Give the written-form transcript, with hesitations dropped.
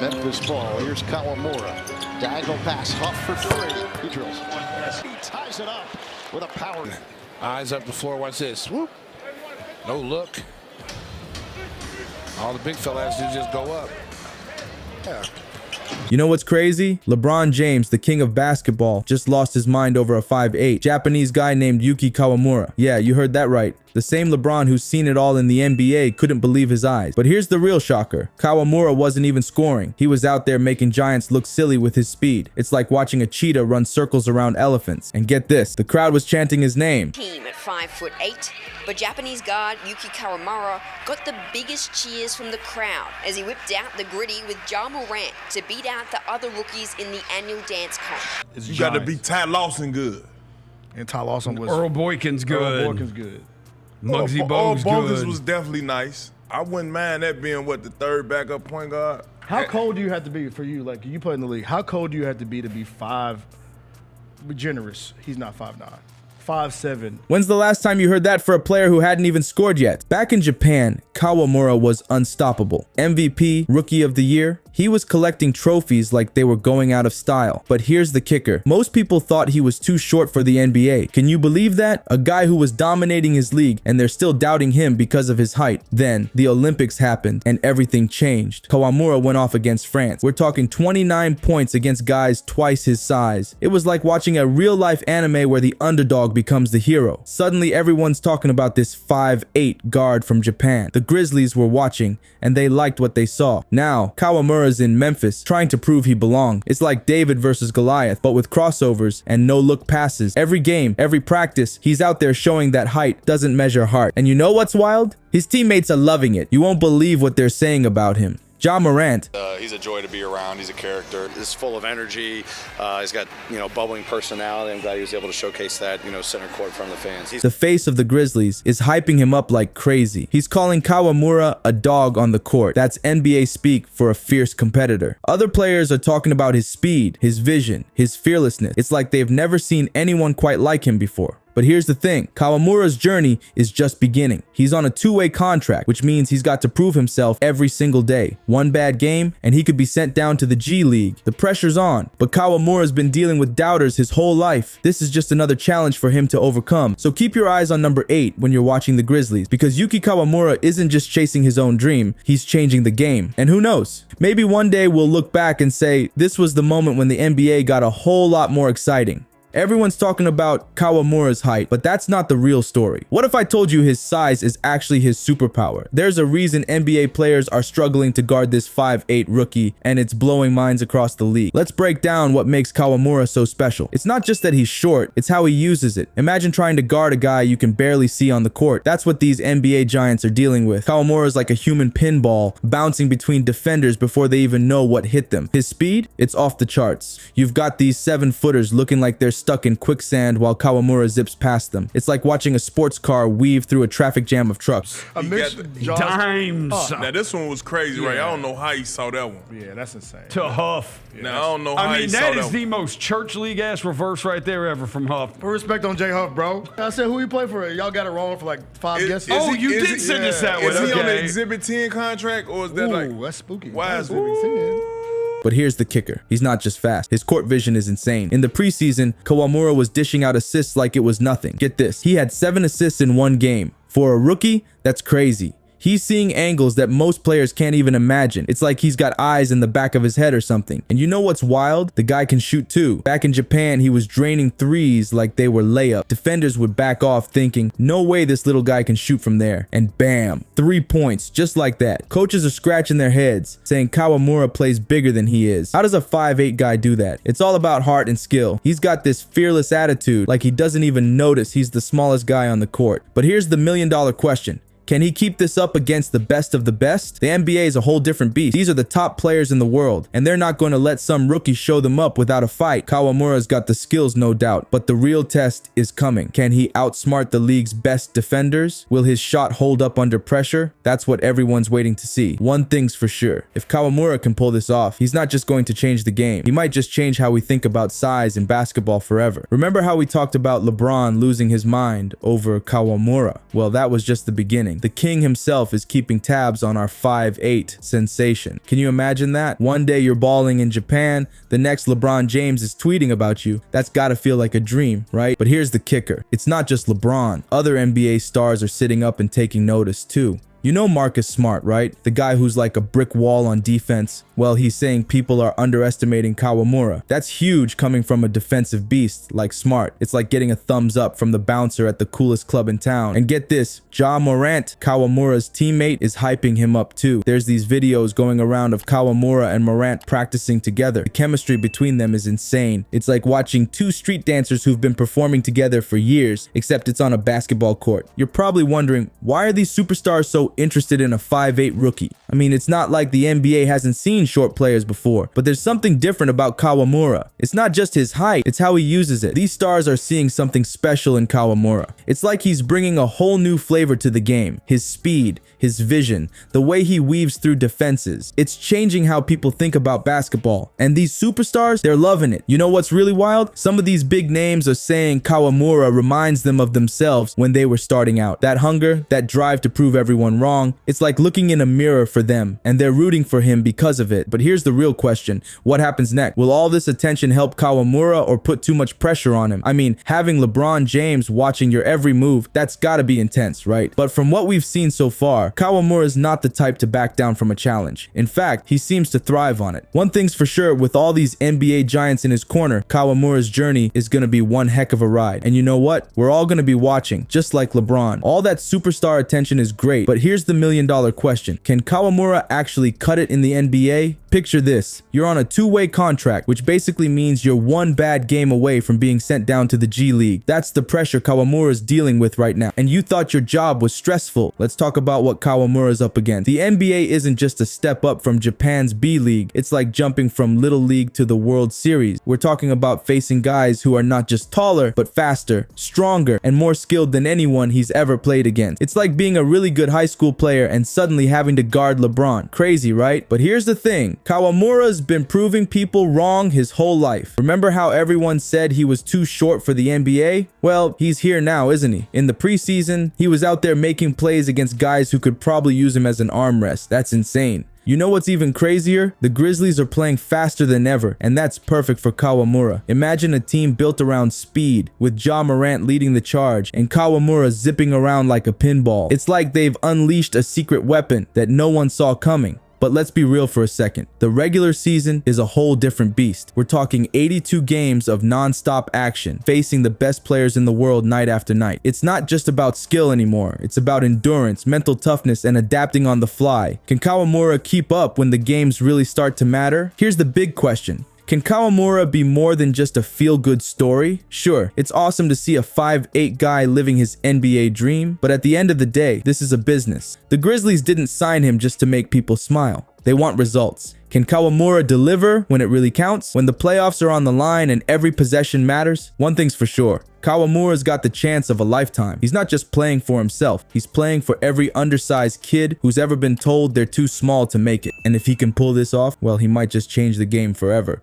Memphis ball. Here's Kawamura. Diagonal pass. Huff for three. He drills. He ties it up with a power. Eyes up the floor. Watch this. Whoop. No look. All the big fellas do is just go up. Yeah. You know what's crazy? LeBron James, the king of basketball, just lost his mind over a 5'8" Japanese guy named Yuki Kawamura. Yeah, you heard that right. The same LeBron who's seen it all in the NBA couldn't believe his eyes. But here's the real shocker. Kawamura wasn't even scoring. He was out there making giants look silly with his speed. It's like watching a cheetah run circles around elephants. And get this, the crowd was chanting his name. Team at 5'8", but Japanese guard Yuki Kawamura got the biggest cheers from the crowd as he whipped out the gritty with Ja Morant to beat out the other rookies in the annual dance comp. You got to be Ty Lawson good. And Ty Lawson was... Earl Boykins good. Earl Boykins good. Muggsy Bogues good. Was definitely nice. I wouldn't mind that being, what, the third backup point guard? How cold do you have to be for you? Like, you play in the league. How cold do you have to be 5? Be generous. He's not 5'9". 5'7". When's the last time you heard that for a player who hadn't even scored yet? Back in Japan, Kawamura was unstoppable. MVP, Rookie of the Year. He was collecting trophies like they were going out of style. But here's the kicker. Most people thought he was too short for the NBA. Can you believe that? A guy who was dominating his league and they're still doubting him because of his height. Then, the Olympics happened and everything changed. Kawamura went off against France. We're talking 29 points against guys twice his size. It was like watching a real-life anime where the underdog becomes the hero. Suddenly, everyone's talking about this 5'8" guard from Japan. The Grizzlies were watching and they liked what they saw. Now, Kawamura is in Memphis trying to prove he belonged. It's like David versus Goliath, but with crossovers and no-look passes. Every game, every practice, he's out there showing that height doesn't measure heart. And you know what's wild? His teammates are loving it. You won't believe what they're saying about him. Ja Morant. He's a joy to be around. He's a character. He's full of energy. He's got, bubbling personality. I'm glad he was able to showcase that, center court in front of the fans. The face of the Grizzlies is hyping him up like crazy. He's calling Kawamura a dog on the court. That's NBA speak for a fierce competitor. Other players are talking about his speed, his vision, his fearlessness. It's like they've never seen anyone quite like him before. But here's the thing, Kawamura's journey is just beginning. He's on a two-way contract, which means he's got to prove himself every single day. One bad game, and he could be sent down to the G League. The pressure's on, but Kawamura's been dealing with doubters his whole life. This is just another challenge for him to overcome. So keep your eyes on number 8 when you're watching the Grizzlies, because Yuki Kawamura isn't just chasing his own dream, he's changing the game. And who knows? Maybe one day we'll look back and say, this was the moment when the NBA got a whole lot more exciting. Everyone's talking about Kawamura's height, but that's not the real story. What if I told you his size is actually his superpower? There's a reason NBA players are struggling to guard this 5'8" rookie, and it's blowing minds across the league. Let's break down what makes Kawamura so special. It's not just that he's short, it's how he uses it. Imagine trying to guard a guy you can barely see on the court. That's what these NBA giants are dealing with. Kawamura is like a human pinball, bouncing between defenders before they even know what hit them. His speed? It's off the charts. You've got these 7-footers looking like they're stuck in quicksand while Kawamura zips past them. It's like watching a sports car weave through a traffic jam of trucks. Dimes. Now this one was crazy, right? I don't know how he saw that one. Yeah, that's insane. To Huff. Now I don't know how he saw that that is the most church league ass reverse right there ever from Huff. Put respect on J Huff, bro. I said who he played for. Y'all got it wrong for like 5 guesses. You did send us that one. Is he on the Exhibit 10 contract, or is that that's spooky. Why is Exhibit 10? But here's the kicker. He's not just fast. His court vision is insane. In the preseason, Kawamura was dishing out assists like it was nothing. Get this. He had 7 assists in one game. For a rookie, that's crazy. He's seeing angles that most players can't even imagine. It's like he's got eyes in the back of his head or something. And you know what's wild? The guy can shoot too. Back in Japan, he was draining threes like they were layup. Defenders would back off thinking, no way this little guy can shoot from there. And bam, 3 points, just like that. Coaches are scratching their heads, saying Kawamura plays bigger than he is. How does a 5'8" guy do that? It's all about heart and skill. He's got this fearless attitude, like he doesn't even notice he's the smallest guy on the court. But here's the million-dollar question. Can he keep this up against the best of the best? The NBA is a whole different beast. These are the top players in the world, and they're not going to let some rookie show them up without a fight. Kawamura's got the skills, no doubt, but the real test is coming. Can he outsmart the league's best defenders? Will his shot hold up under pressure? That's what everyone's waiting to see. One thing's for sure. If Kawamura can pull this off, he's not just going to change the game. He might just change how we think about size in basketball forever. Remember how we talked about LeBron losing his mind over Kawamura? Well, that was just the beginning. listening, the king himself is keeping tabs on our 5'8" sensation. Can you imagine that? One day you're balling in Japan, the next LeBron James is tweeting about you. That's gotta feel like a dream, right? But here's the kicker. It's not just LeBron. Other NBA stars are sitting up and taking notice too. You know Marcus Smart, right? The guy who's like a brick wall on defense. Well, he's saying people are underestimating Kawamura. That's huge coming from a defensive beast like Smart. It's like getting a thumbs up from the bouncer at the coolest club in town. And get this, Ja Morant, Kawamura's teammate, is hyping him up too. There's these videos going around of Kawamura and Morant practicing together. The chemistry between them is insane. It's like watching two street dancers who've been performing together for years, except it's on a basketball court. You're probably wondering, why are these superstars so interested in a 5'8" rookie? I mean, it's not like the NBA hasn't seen short players before, but there's something different about Kawamura. It's not just his height, it's how he uses it. These stars are seeing something special in Kawamura. It's like he's bringing a whole new flavor to the game. His speed, his vision, the way he weaves through defenses. It's changing how people think about basketball. And these superstars, they're loving it. You know what's really wild? Some of these big names are saying Kawamura reminds them of themselves when they were starting out. That hunger, that drive to prove everyone wrong. It's like looking in a mirror for them, and they're rooting for him because of it. But here's the real question. What happens next? Will all this attention help Kawamura or put too much pressure on him? I mean, having LeBron James watching your every move, that's gotta be intense, right? But from what we've seen so far, Kawamura is not the type to back down from a challenge. In fact, he seems to thrive on it. One thing's for sure, with all these NBA giants in his corner, Kawamura's journey is gonna be one heck of a ride. And you know what? We're all gonna be watching, just like LeBron. All that superstar attention is great, but here's the million-dollar question. Can Kawamura actually cut it in the NBA? Picture this. You're on a two-way contract, which basically means you're one bad game away from being sent down to the G League. That's the pressure Kawamura is dealing with right now. And you thought your job was stressful. Let's talk about what Kawamura is up against. The NBA isn't just a step up from Japan's B League. It's like jumping from Little League to the World Series. We're talking about facing guys who are not just taller, but faster, stronger, and more skilled than anyone he's ever played against. It's like being a really good high school player and suddenly having to guard LeBron. Crazy, right? But here's the thing. Kawamura's been proving people wrong his whole life. Remember how everyone said he was too short for the NBA? Well, he's here now, isn't he? In the preseason, he was out there making plays against guys who could probably use him as an armrest. That's insane. You know what's even crazier? The Grizzlies are playing faster than ever, and that's perfect for Kawamura. Imagine a team built around speed, with Ja Morant leading the charge, and Kawamura zipping around like a pinball. It's like they've unleashed a secret weapon that no one saw coming. But let's be real for a second. The regular season is a whole different beast. We're talking 82 games of non-stop action, facing the best players in the world night after night. It's not just about skill anymore. It's about endurance, mental toughness, and adapting on the fly. Can Kawamura keep up when the games really start to matter? Here's the big question. Can Kawamura be more than just a feel-good story? Sure, it's awesome to see a 5'8" guy living his NBA dream, but at the end of the day, this is a business. The Grizzlies didn't sign him just to make people smile. They want results. Can Kawamura deliver when it really counts? When the playoffs are on the line and every possession matters? One thing's for sure. Kawamura's got the chance of a lifetime. He's not just playing for himself. He's playing for every undersized kid who's ever been told they're too small to make it. And if he can pull this off, well, he might just change the game forever.